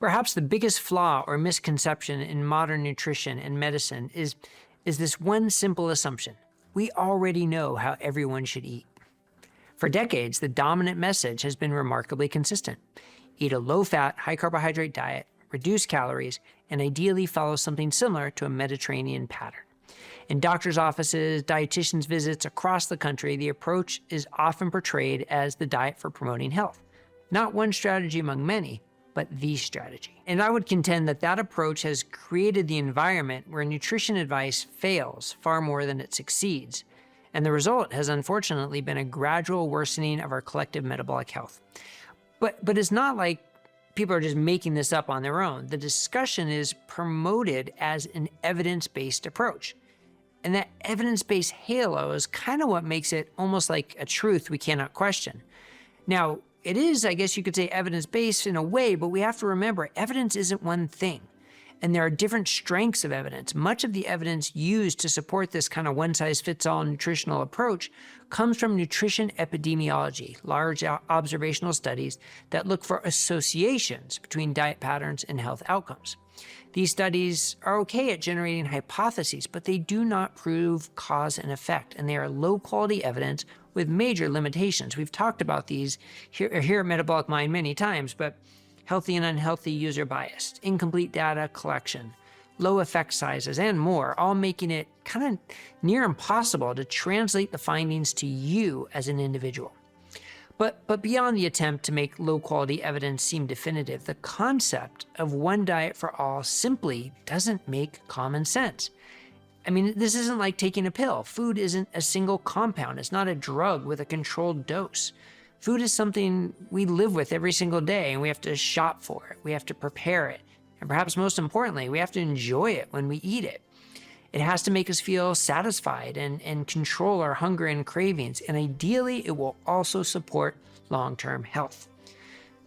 Perhaps the biggest flaw or misconception in modern nutrition and medicine is this one simple assumption. We already know how everyone should eat. For decades, the dominant message has been remarkably consistent. Eat a low-fat, high-carbohydrate diet, reduce calories, and ideally follow something similar to a Mediterranean pattern. In doctors' offices, dietitians' visits across the country, the approach is often portrayed as the diet for promoting health. Not one strategy among many, but the strategy. And I would contend that that approach has created the environment where nutrition advice fails far more than it succeeds. And the result has unfortunately been a gradual worsening of our collective metabolic health. But it's not like people are just making this up on their own. The discussion is promoted as an evidence-based approach. And that evidence-based halo is kind of what makes it almost like a truth we cannot question. Now, it is, I guess you could say, evidence-based in a way, but we have to remember evidence isn't one thing. And there are different strengths of evidence. Much of the evidence used to support this kind of one-size-fits-all nutritional approach comes from nutrition epidemiology, large observational studies that look for associations between diet patterns and health outcomes. These studies are okay at generating hypotheses, but they do not prove cause and effect, and they are low-quality evidence with major limitations. We've talked about these here at Metabolic Mind many times, but healthy and unhealthy user bias, incomplete data collection, low effect sizes, and more, all making it kind of near impossible to translate the findings to you as an individual. But beyond the attempt to make low-quality evidence seem definitive, the concept of one diet for all simply doesn't make common sense. I mean, this isn't like taking a pill. Food isn't a single compound. It's not a drug with a controlled dose. Food is something we live with every single day, and we have to shop for it. We have to prepare it. And perhaps most importantly, we have to enjoy it when we eat it. It has to make us feel satisfied and control our hunger and cravings. And ideally, it will also support long-term health.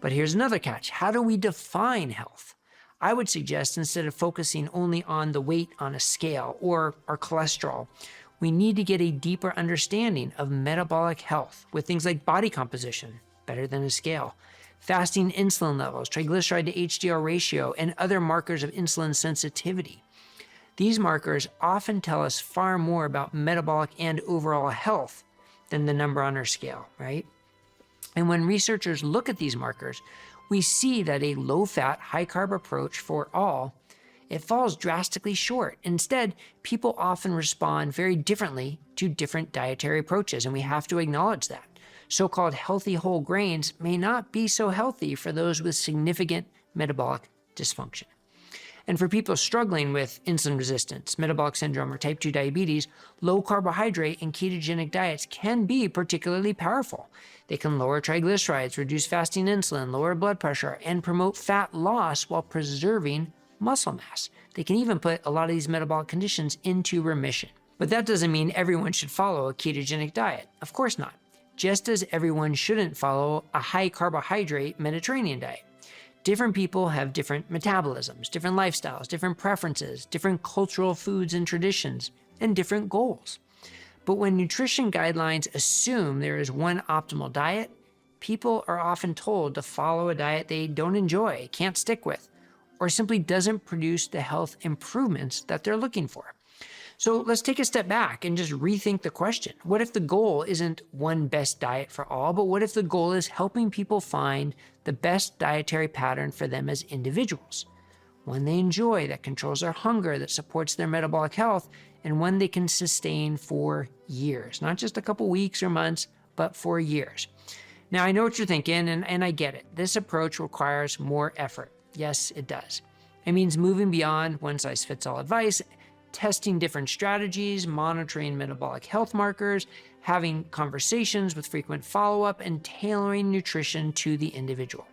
But here's another catch. How do we define health? I would suggest instead of focusing only on the weight on a scale or our cholesterol, we need to get a deeper understanding of metabolic health with things like body composition, better than a scale, fasting insulin levels, triglyceride to HDL ratio, and other markers of insulin sensitivity. These markers often tell us far more about metabolic and overall health than the number on our scale, right? And when researchers look at these markers, we see that a low-fat, high-carb approach for all, it falls drastically short. Instead, people often respond very differently to different dietary approaches, and we have to acknowledge that. So-called healthy whole grains may not be so healthy for those with significant metabolic dysfunction. And for people struggling with insulin resistance, metabolic syndrome, or type 2 diabetes, low carbohydrate and ketogenic diets can be particularly powerful. They can lower triglycerides, reduce fasting insulin, lower blood pressure, and promote fat loss while preserving muscle mass. They can even put a lot of these metabolic conditions into remission. But that doesn't mean everyone should follow a ketogenic diet. Of course not. Just as everyone shouldn't follow a high carbohydrate Mediterranean diet. Different people have different metabolisms, different lifestyles, different preferences, different cultural foods and traditions, and different goals. But when nutrition guidelines assume there is one optimal diet, people are often told to follow a diet they don't enjoy, can't stick with, or simply doesn't produce the health improvements that they're looking for. So let's take a step back and just rethink the question. What if the goal isn't one best diet for all, but what if the goal is helping people find the best dietary pattern for them as individuals? One they enjoy, that controls their hunger, that supports their metabolic health, and one they can sustain for years. Not just a couple weeks or months, but for years. Now, I know what you're thinking, and I get it. This approach requires more effort. Yes, it does. It means moving beyond one-size-fits-all advice, testing different strategies, monitoring metabolic health markers, having conversations with frequent follow-up, and tailoring nutrition to the individual.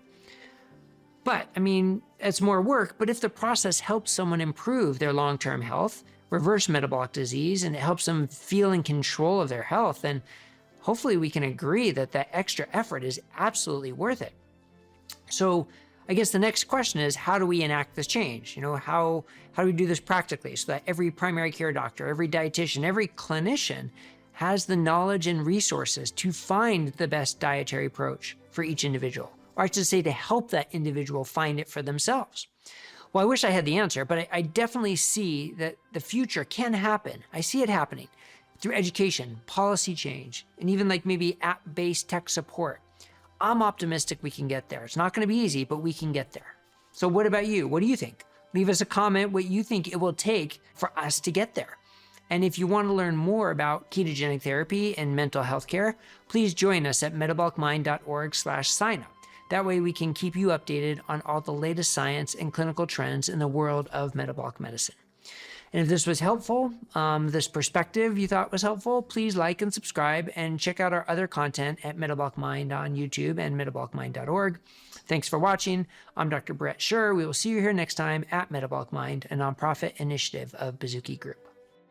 But, I mean, it's more work, but if the process helps someone improve their long-term health, reverse metabolic disease, and it helps them feel in control of their health, then hopefully we can agree that that extra effort is absolutely worth it. So, I guess the next question is, how do we enact this change? How do we do this practically so that every primary care doctor, every dietitian, every clinician has the knowledge and resources to find the best dietary approach for each individual? or I should say to help that individual find it for themselves? Well, I wish I had the answer, but I definitely see that the future can happen. I see it happening through education, policy change, and even like maybe app-based tech support. I'm optimistic we can get there. It's not going to be easy, but we can get there. So what about you? What do you think? Leave us a comment what you think it will take for us to get there. And if you want to learn more about ketogenic therapy and mental health care, please join us at metabolicmind.org/signup. That way we can keep you updated on all the latest science and clinical trends in the world of metabolic medicine. And if this was helpful, this perspective you thought was helpful, please like and subscribe and check out our other content at Metabolic Mind on YouTube and metabolicmind.org. Thanks for watching. I'm Dr. Bret Scher. We will see you here next time at Metabolic Mind, a nonprofit initiative of Bazooki Group.